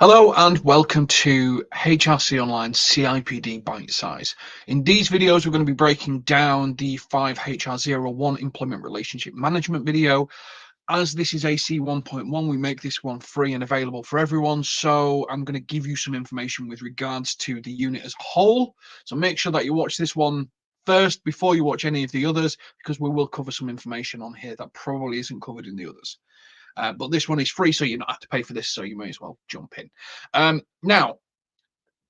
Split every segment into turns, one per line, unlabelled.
Hello and welcome to HRC Online CIPD Bitesize. In these videos, we're going to be breaking down the 5 HR01 Employment Relationship Management video. As this is AC 1.1, we make this one free and available for everyone. So I'm going to give you some information with regards to the unit as a whole. So make sure that you watch this one first before you watch any of the others, because we will cover some information on here that probably isn't covered in the others. But this one is free, so you don't have to pay for this, so you may as well jump in. Now,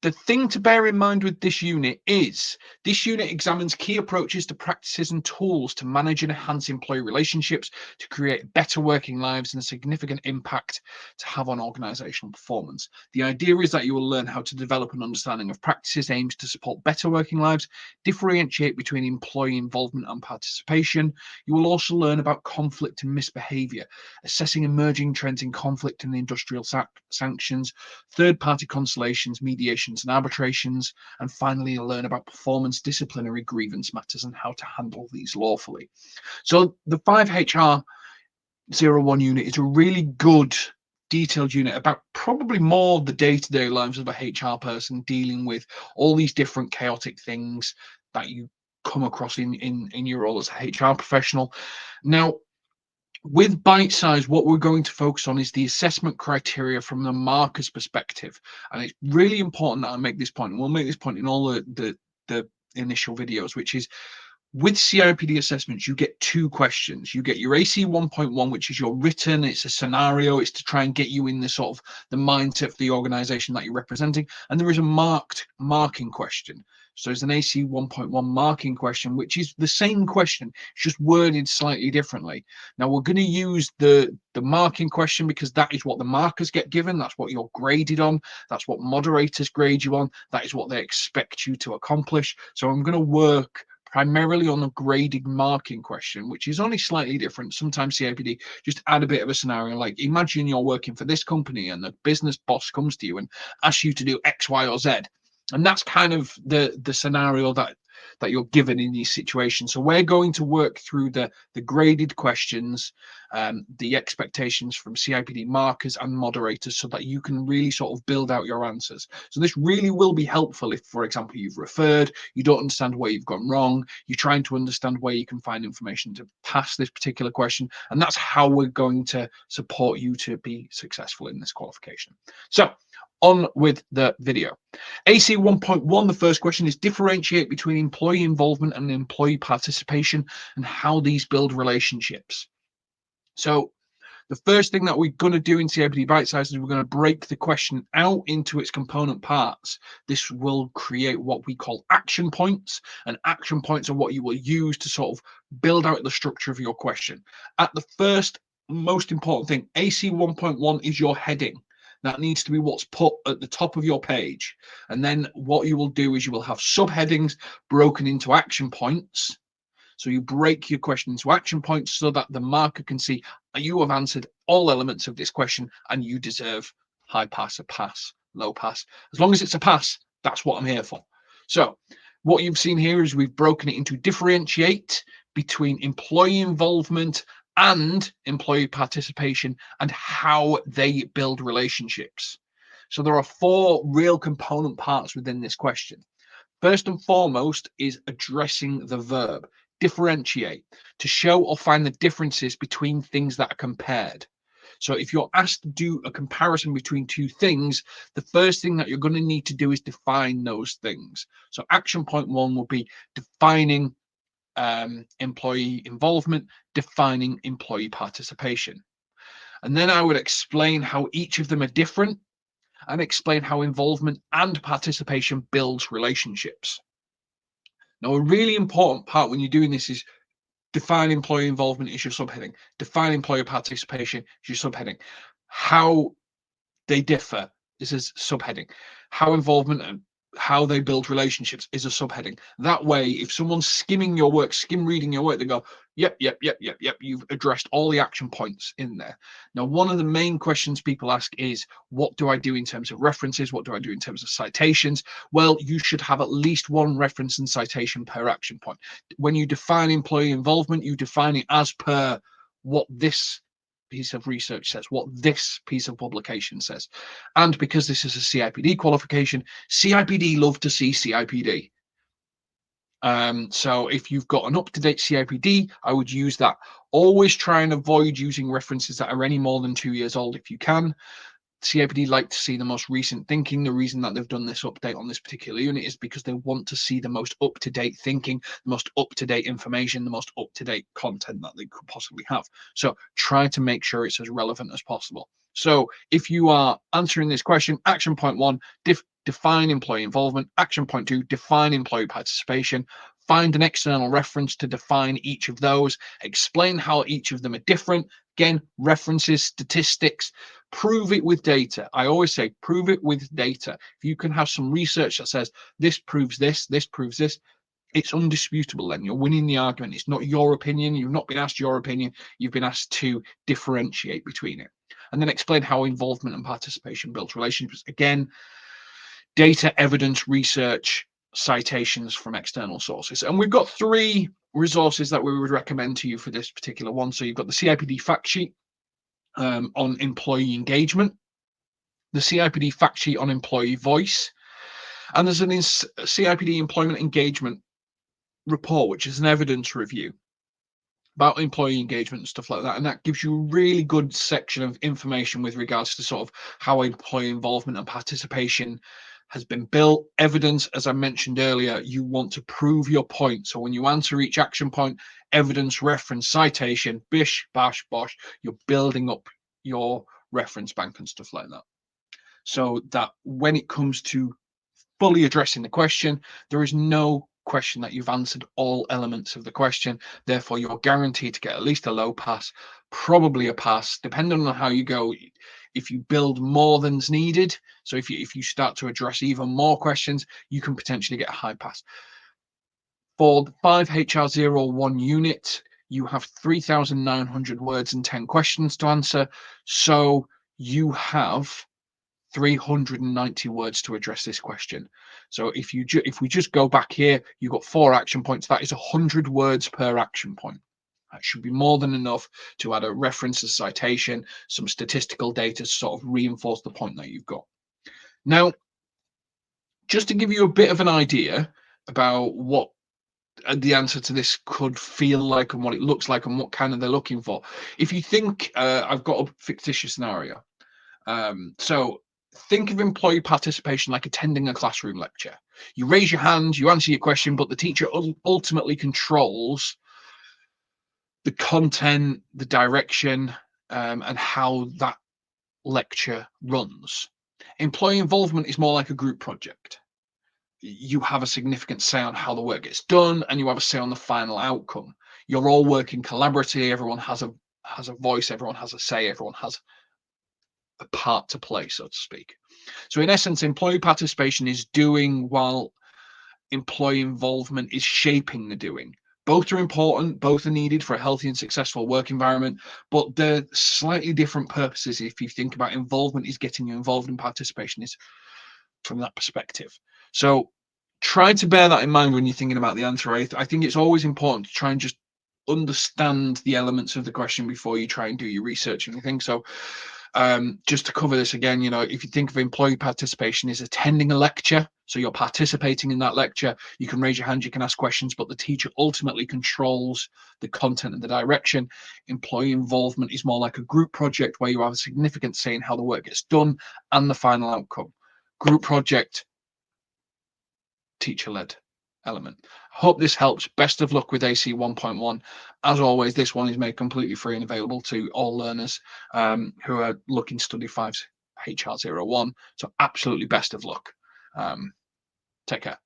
the thing to bear in mind with this unit is this unit examines key approaches to practices and tools to manage and enhance employee relationships, to create better working lives and a significant impact to have on organizational performance. The idea is that you will learn how to develop an understanding of practices aimed to support better working lives, differentiate between employee involvement and participation. You will also learn about conflict and misbehavior, assessing emerging trends in conflict and industrial sanctions, third-party conciliations, mediation and arbitrations, and finally you'll learn about performance, disciplinary grievance matters and how to handle these lawfully. So the 5HR01 unit is a really good detailed unit about probably more the day-to-day lives of a HR person dealing with all these different chaotic things that you come across in your role as a HR professional. Now, with Bitesize, what we're going to focus on is the assessment criteria from the marker's perspective. And it's really important that I make this point, and we'll make this point in all the initial videos, which is with CIPD assessments, you get two questions. You get your AC 1.1, which is your written, it's a scenario, it's to try and get you in the sort of the mindset of the organization that you're representing. And there is a marking question. So there's an AC 1.1 marking question, which is the same question, it's just worded slightly differently. Now we're going to use the marking question because that is what the markers get given. That's what you're graded on. That's what moderators grade you on. That is what they expect you to accomplish. So I'm going to work primarily on a graded marking question, which is only slightly different. Sometimes CIPD just add a bit of a scenario, like imagine you're working for this company and the business boss comes to you and asks you to do X, Y, or Z. And that's kind of the scenario that you're given in these situations. So we're going to work through the graded questions, the expectations from CIPD markers and moderators, so that you can really sort of build out your answers. So this really will be helpful if, for example, you've referred, you don't understand where you've gone wrong, you're trying to understand where you can find information to pass this particular question. And that's how we're going to support you to be successful in this qualification. So on with the video. AC 1.1, the first question is differentiate between employee involvement and employee participation and how these build relationships. So the first thing that we're going to do in CIPD Bitesize is we're going to break the question out into its component parts. This will create what we call action points, and action points are what you will use to sort of build out the structure of your question. At the first most important thing, AC 1.1 is your heading. That needs to be what's put at the top of your page. And then what you will do is you will have subheadings broken into action points. So you break your question into action points so that the marker can see you have answered all elements of this question and you deserve high pass, a pass, low pass. As long as it's a pass, that's what I'm here for. So what you've seen here is we've broken it into differentiate between employee involvement and employee participation and how they build relationships. So there are 4 real component parts within this question. First and foremost is addressing the verb. Differentiate, to show or find the differences between things that are compared. So if you're asked to do a comparison between 2 things, the first thing that you're going to need to do is define those things. So action point 1 will be defining employee involvement, defining employee participation. And then I would explain how each of them are different and explain how involvement and participation builds relationships. Now, a really important part when you're doing this is define employee involvement is your subheading, define employee participation is your subheading. How they differ is a subheading. How involvement and how they build relationships is a subheading. That way, if someone's skimming your work, skim reading your work, they go, yep, you've addressed all the action points in there. Now, one of the main questions people ask is, what do I do in terms of references? What do I do in terms of citations? Well, you should have at least 1 reference and citation per action point. When you define employee involvement, you define it as per what this piece of research says, what this piece of publication says. And because this is a CIPD qualification, CIPD love to see CIPD. So if you've got an up-to-date CIPD, I would use that. Always try and avoid using references that are any more than 2 years old if you can. CIPD like to see the most recent thinking. The reason that they've done this update on this particular unit is because they want to see the most up-to-date thinking, the most up-to-date information, the most up-to-date content that they could possibly have. So try to make sure it's as relevant as possible. So if you are answering this question, action point 1, define employee involvement. Action point 2, define employee participation. Find an external reference to define each of those. Explain how each of them are different. Again, references, statistics, prove it with data. I always say prove it with data. If you can have some research that says this proves this proves this, it's undisputable. Then you're winning the argument. It's not your opinion. You've not been asked your opinion. You've been asked to differentiate between it. And then explain how involvement and participation builds relationships. Again, data, evidence, research, citations from external sources. And we've got 3 resources that we would recommend to you for this particular one. So you've got the CIPD fact sheet on employee engagement, the CIPD fact sheet on employee voice, and there's an CIPD employment engagement report, which is an evidence review about employee engagement and stuff like that. And that gives you a really good section of information with regards to sort of how employee involvement and participation has been built. Evidence, as I mentioned earlier, you want to prove your point. So when you answer each action point, evidence, reference, citation, bish, bash, bosh, you're building up your reference bank and stuff like that. So that when it comes to fully addressing the question, there is no question that you've answered all elements of the question. Therefore, you're guaranteed to get at least a low pass, probably a pass, depending on how you go. If you build more than's needed, so if you start to address even more questions, you can potentially get a high pass. For the 5HR01 unit, you have 3,900 words and 10 questions to answer. So you have 390 words to address this question. So if we just go back here, you've got 4 action points. That is 100 words per action point. That should be more than enough to add a reference, a citation, some statistical data to sort of reinforce the point that you've got. Now, just to give you a bit of an idea about what the answer to this could feel like and what it looks like and what kind of they're looking for. If you think, I've got a fictitious scenario. So think of employee participation like attending a classroom lecture. You raise your hand, you answer your question, but the teacher ultimately controls the content, the direction, and how that lecture runs. Employee involvement is more like a group project. You have a significant say on how the work gets done, and you have a say on the final outcome. You're all working collaboratively. Everyone has a voice. Everyone has a say. Everyone has a part to play, so to speak. So in essence, employee participation is doing while employee involvement is shaping the doing. Both are important, both are needed for a healthy and successful work environment, but they're slightly different purposes. If you think about involvement is getting you involved, and participation is from that perspective. So try to bear that in mind when you're thinking about the answer. I think it's always important to try and just understand the elements of the question before you try and do your research and everything. So just to cover this again, if you think of employee participation as attending a lecture, so you're participating in that lecture, you can raise your hand, you can ask questions, but the teacher ultimately controls the content and the direction. Employee involvement is more like a group project where you have a significant say in how the work gets done and the final outcome. Group project, teacher-led element. Hope this helps. Best of luck with AC 1.1. As always, this one is made completely free and available to all learners who are looking to study 5HR01. So absolutely best of luck. Take care.